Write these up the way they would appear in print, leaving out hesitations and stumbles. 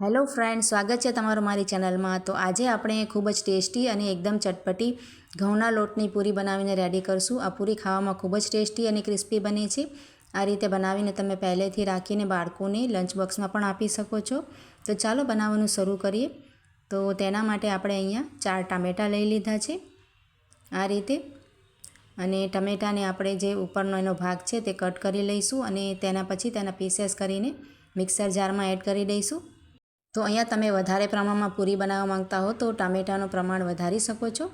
Hello friend, સ્વાગત છે તમારું મારી ચેનલમાં। તો આજે આપણે ખૂબ જ ટેસ્ટી અને એકદમ ચટપટી ઘઉંના લોટની પૂરી બનાવીને રેડી કરશું। આ પૂરી ખાવામાં ખૂબ જ ટેસ્ટી અને ક્રિસ્પી બને છે। આ રીતે બનાવીને તમે પહેલેથી રાખીને બાળકોને લંચ બોક્સમાં પણ આપી શકો છો। તો ચાલો બનાવવાનું શરૂ કરીએ। તો તેના માટે આપણે અહીંયા 4 ટામેટાં લઈ લીધા છે આ રીતે, અને ટમેટાને આપણે જે ઉપરનો એનો ભાગ છે તે કટ કરી લઈશું અને તેના પછી તેના પીસેસ કરીને મિક્સર જારમાં એડ કરી દઈશું। તો અહીંયા તમે વધારે પ્રમાણમાં પૂરી બનાવવા માંગતા હો તો ટામેટાનું પ્રમાણ વધારી શકો છો।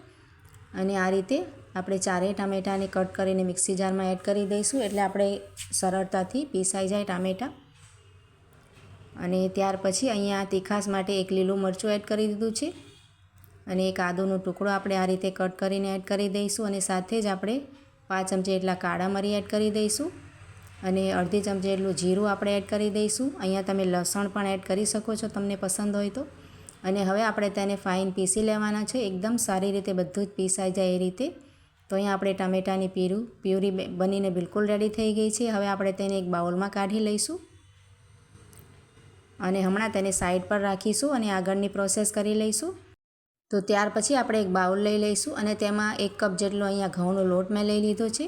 અને આ રીતે આપણે 4 ટામેટાને કટ કરીને મિક્સી જારમાં એડ કરી દઈશું, એટલે આપણે સરળતાથી પીસાઈ જાય ટામેટાં। અને ત્યાર પછી અહીંયા તીખાશ માટે 1 લીલું મરચું એડ કરી દીધું છે, અને 1 આદુનો ટુકડો આપણે આ રીતે કટ કરીને એડ કરી દઈશું। અને સાથે જ આપણે 5 ચમચી એટલા કાળા મરી એડ કરી દઈશું, અને અડધી ચમચી એટલું જીરું આપણે એડ કરી દઈશું। અહીંયા તમે લસણ પણ એડ કરી શકો છો તમને પસંદ હોય તો। અને હવે આપણે તેને ફાઇન પીસી લેવાના છે, એકદમ સારી રીતે બધું જ પીસાઈ જાય એ રીતે। તો અહીંયા આપણે ટામેટાની પ્યુરી બનીને બિલકુલ રેડી થઈ ગઈ છે। હવે આપણે તેને એક બાઉલમાં કાઢી લઈશું અને હમણાં તેને સાઈડ પર રાખીશું અને આગળની પ્રોસેસ કરી લઈશું। તો ત્યાર પછી આપણે એક બાઉલ લઈ લઈશું અને તેમાં 1 કપ જેટલો અહીંયા ઘઉંનો લોટ મેં લઈ લીધો છે,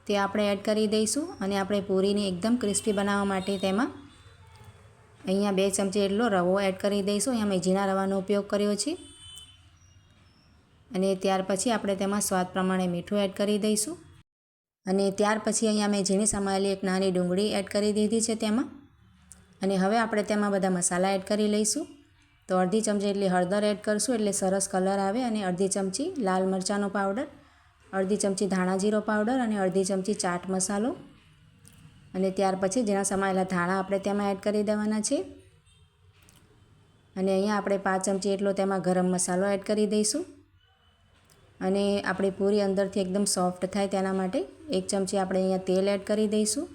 તે આપણે એડ કરી દઈશું। અને આપણે પૂરીને એકદમ ક્રિસ્પી બનાવવા માટે તેમાં અહીંયા 2 ચમચી એટલો રવો એડ કરી દઈશું। અહીંયા મેં ઝીણા રવાનો ઉપયોગ કર્યો છે। અને ત્યાર પછી આપણે તેમાં સ્વાદ પ્રમાણે મીઠું એડ કરી દઈશું। અને ત્યાર પછી અહીંયા મેં ઝીણી સમારેલી એક નાની ડુંગળી એડ કરી દીધી છે તેમાં। અને હવે આપણે તેમાં બધા મસાલા એડ કરી લઈશું। તો અડધી ચમચી એટલી હળદર એડ કરશું એટલે સરસ કલર આવે, અને અડધી ચમચી લાલ મરચાંનો પાવડર, અડધી ચમચી ધાણા જીરો પાવડર અને અડધી ચમચી ચાટ મસાલો। અને ત્યાર પછી ઝીણા સમારેલા ધાણા આપણે તેમાં એડ કરી દેવાના છે। અને અહીંયા આપણે 5 ચમચી એટલો તેમાં ગરમ મસાલો એડ કરી દઈશું। અને આપણી પૂરી અંદરથી એકદમ સોફ્ટ થાય તેના માટે 1 ચમચી આપણે અહીંયા તેલ એડ કરી દઈશું।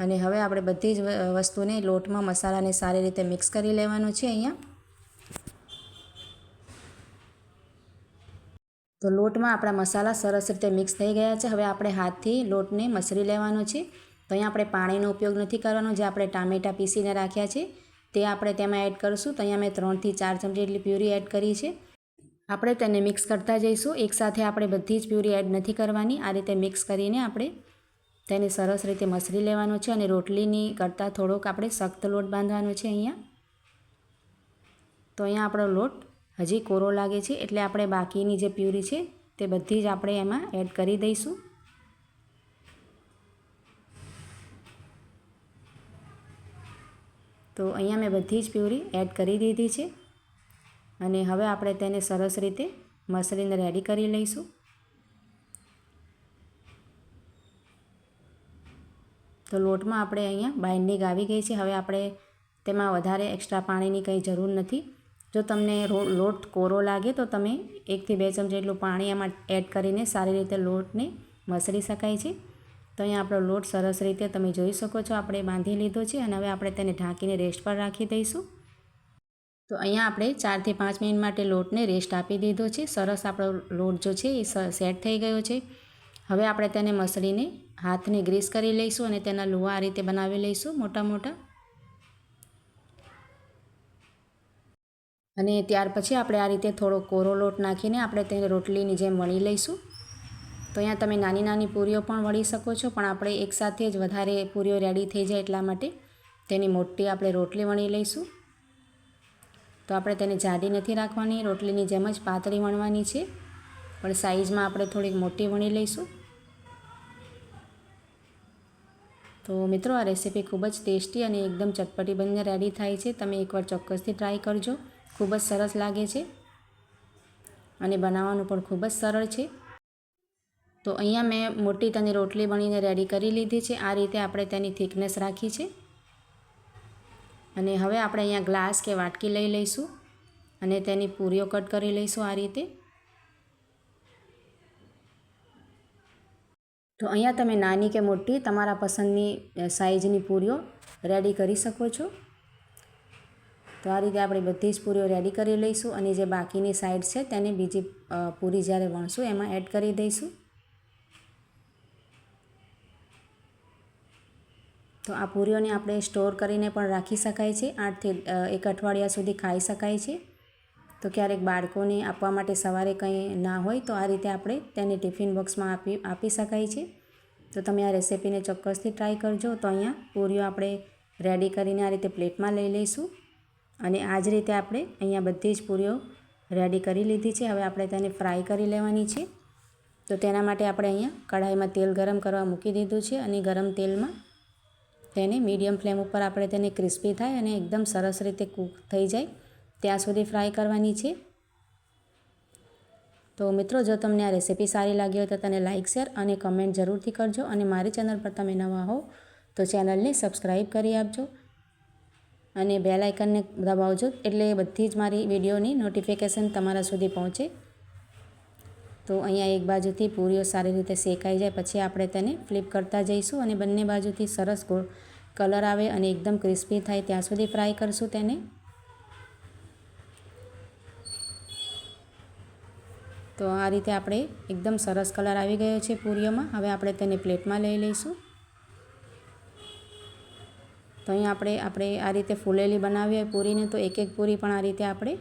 અને હવે આપણે બધી જ વસ્તુને લોટમાં મસાલાને સારી રીતે મિક્સ કરી લેવાનું છે અહીંયા। તો લોટમાં આપણા મસાલા સરસ રીતે મિક્સ થઈ ગયા છે। હવે આપણે હાથથી લોટને મસળી લેવાનો છે। તો અહીંયા આપણે પાણીનો ઉપયોગ નથી કરવાનો, જે આપણે ટામેટાં પીસીને રાખ્યા છે તે આપણે તેમાં એડ કરીશું। તો અહીંયા મેં 3 થી 4 ચમચી એટલી પ્યુરી એડ કરી છે। આપણે તેને મિક્સ કરતા જઈશું, એકસાથે આપણે બધી જ પ્યુરી એડ નથી કરવાની। આ રીતે મિક્સ કરીને આપણે તેને સરસ રીતે મસળી લેવાનો છે, અને રોટલીની કરતાં થોડોક આપણે સખ્ત લોટ બાંધવાનો છે અહીંયા। તો અહીંયા આપણો લોટ હજી કોરો લાગે છે, એટલે આપણે બાકીની જે પ્યુરી છે તે બધી જ આપણે એમાં એડ કરી દઈશું। તો અહીંયા મેં બધી જ પ્યુરી એડ કરી દીધી છે, અને હવે આપણે તેને સરસ રીતે મસળીને રેડી કરી લઈશું। તો લોટમાં આપણે અહીંયા બાઇન્ડિંગ આવી ગઈ છે। હવે આપણે તેમાં વધારે એક્સ્ટ્રા પાણીની કંઈ જરૂર નથી। જો તમને લોટ કોરો લાગે તો તમે 1 થી 2 ચમચી એટલું પાણી એમાં એડ કરીને સારી રીતે લોટને મસળી શકાય છે। તો અહીંયા આપણો લોટ સરસ રીતે તમે જોઈ શકો છો આપણે બાંધી લીધો છે, અને હવે આપણે તેને ઢાંકીને રેસ્ટ પર રાખી દઈશું। તો અહીંયા આપણે 4 થી 5 મિનિટ માટે લોટને રેસ્ટ આપી દીધો છે। સરસ આપણો લોટ જો છે એ સેટ થઈ ગયો છે। હવે આપણે તેને મસળીને હાથને ગ્રીસ કરી લઈશું અને તેના લુવા આ રીતે બનાવી લઈશું મોટા મોટા। અને ત્યાર પછી આપણે આ રીતે થોડો કોરો લોટ નાખીને આપણે તેને રોટલીની જેમ વણી લઈશું। તો અહીંયા તમે નાની નાની પૂરીઓ પણ વણી શકો છો, પણ આપણે એકસાથે જ વધારે પૂરીઓ રેડી થઈ જાય એટલા માટે તેની મોટી આપણે રોટલી વણી લઈશું। તો આપણે તેને જાડી નથી રાખવાની, રોટલીની જેમ જ પાતળી વણવાની છે, પણ સાઈઝમાં આપણે થોડીક મોટી વણી લઈશું। તો મિત્રો, આ રેસીપી ખૂબ જ ટેસ્ટી અને એકદમ ચટપટી બનીને રેડી થાય છે। તમે એકવાર ચોક્કસથી ટ્રાય કરજો, ખૂબ જ સરસ લાગે છે અને બનાવવાનું પણ ખૂબ જ સરળ છે। તો અહીંયા મેં મોટી તની રોટલી બનીને રેડી કરી લીધી છે। આ રીતે આપણે તેની થિકનેસ રાખી છે। અને હવે આપણે અહીંયા ગ્લાસ કે વાટકી લઈ લઈશું અને તેની પૂરીઓ કટ કરી લઈશું આ રીતે। તો અહીંયા તમે નાની કે મોટી તમારા પસંદની સાઇઝની પૂરીઓ રેડી કરી શકો છો। તો આ રીતે આપણે બધી જ પૂરીઓ રેડી કરી લઈશું, અને જે બાકીની સાઈડ છે તેને બીજી પૂરી જ્યારે વણશું એમાં એડ કરી દઈશું। તો આ પૂરીઓને આપણે સ્ટોર કરીને પણ રાખી શકાય છે, 8 થી 1 અઠવાડિયા સુધી ખાઈ શકાય છે. તો ક્યારેક બાળકોને આપવા માટે સવારે કંઈ ના હોય તો આ રીતે આપણે તેને ટિફિન બોક્સમાં આપી શકાય છે. તો તમે આ રેસિપીને ચોક્કસથી ટ્રાય કરજો. તો અહીંયા પૂરીઓ આપણે રેડી કરીને આ રીતે પ્લેટમાં લઈ લઈશું અને આ જ રીતે આપણે અહીંયા બધી જ પૂરીઓ રેડી કરી લીધી છે. હવે આપણે તેને ફ્રાય કરી લેવાની છે. તો તેના માટે આપણે અહીંયા કઢાઈમાં તેલ ગરમ કરવા મૂકી દીધું છે અને ગરમ તેલમાં તેને મીડિયમ ફ્લેમ ઉપર આપણે તેને ક્રિસ્પી થાય અને એકદમ સરસ રીતે કૂક થઈ જાય ત્યાં સુધી ફ્રાય કરવાની છે. તો મિત્રો, જો તમને આ રેસિપી સારી લાગી હોય તો તેને લાઇક, શેર અને કમેન્ટ જરૂરથી કરજો અને મારી ચેનલ પર તમે નવા હો તો ચેનલને સબસ્ક્રાઈબ કરી આપજો અને બેલ આઇકનને દબાવજો એટલે બધી જ મારી વિડીયોની નોટિફિકેશન તમારા સુધી પહોંચે. તો અહીંયા એક બાજુથી પૂરીઓ સારી રીતે શેકાઈ જાય પછી આપણે તેને ફ્લિપ કરતા જઈશું અને બંને બાજુથી સરસ કલર આવે અને એકદમ ક્રિસ્પી થાય ત્યાં સુધી ફ્રાય કરશું તેને. તો આ રીતે આપણે એકદમ સરસ કલર આવી ગયો છે પૂરીઓમાં. હવે આપણે તેને પ્લેટમાં લઈ લઈશું. તો અહીંયા આપણે આ રીતે ફૂલેલી બનાવી હોય પૂરીને તો એક પૂરી પણ આ રીતે આપણે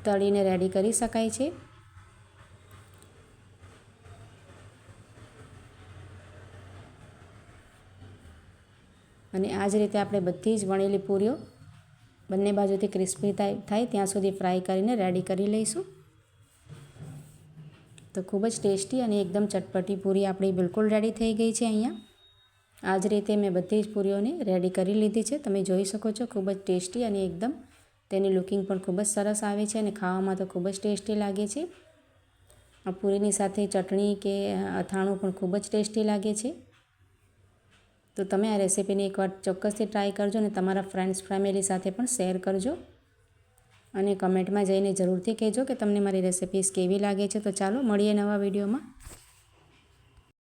તળીને રેડી કરી શકાય છે. અને આ જ રીતે આપણે બધી જ વણેલી પૂરીઓ બંને બાજુથી ક્રિસ્પી થાય ત્યાં સુધી ફ્રાય કરીને રેડી કરી લઈશું. તો ખૂબ જ ટેસ્ટી અને એકદમ ચટપટી પૂરી આપણી બિલકુલ રેડી થઈ ગઈ છે. અહીંયા આ જ રીતે મેં બધી જ પૂરીઓને રેડી કરી લીધી છે. તમે જોઈ શકો છો ખૂબ જ ટેસ્ટી અને એકદમ તેની લુકિંગ પણ ખૂબ જ સરસ આવે છે અને ખાવામાં તો ખૂબ જ ટેસ્ટી લાગે છે. આ પૂરીની સાથે ચટણી કે અથાણું પણ ખૂબ જ ટેસ્ટી લાગે છે. તો તમે આ રેસિપીને એકવાર ચોક્કસથી ટ્રાય કરજો અને તમારા ફ્રેન્ડ્સ ફેમિલી સાથે પણ શેર કરજો અને કમેન્ટમાં જઈને જરૂરથી કહેજો કે તમને મારી રેસિપીસ કેવી લાગે છે. તો ચાલો મળીએ નવા વિડીયોમાં.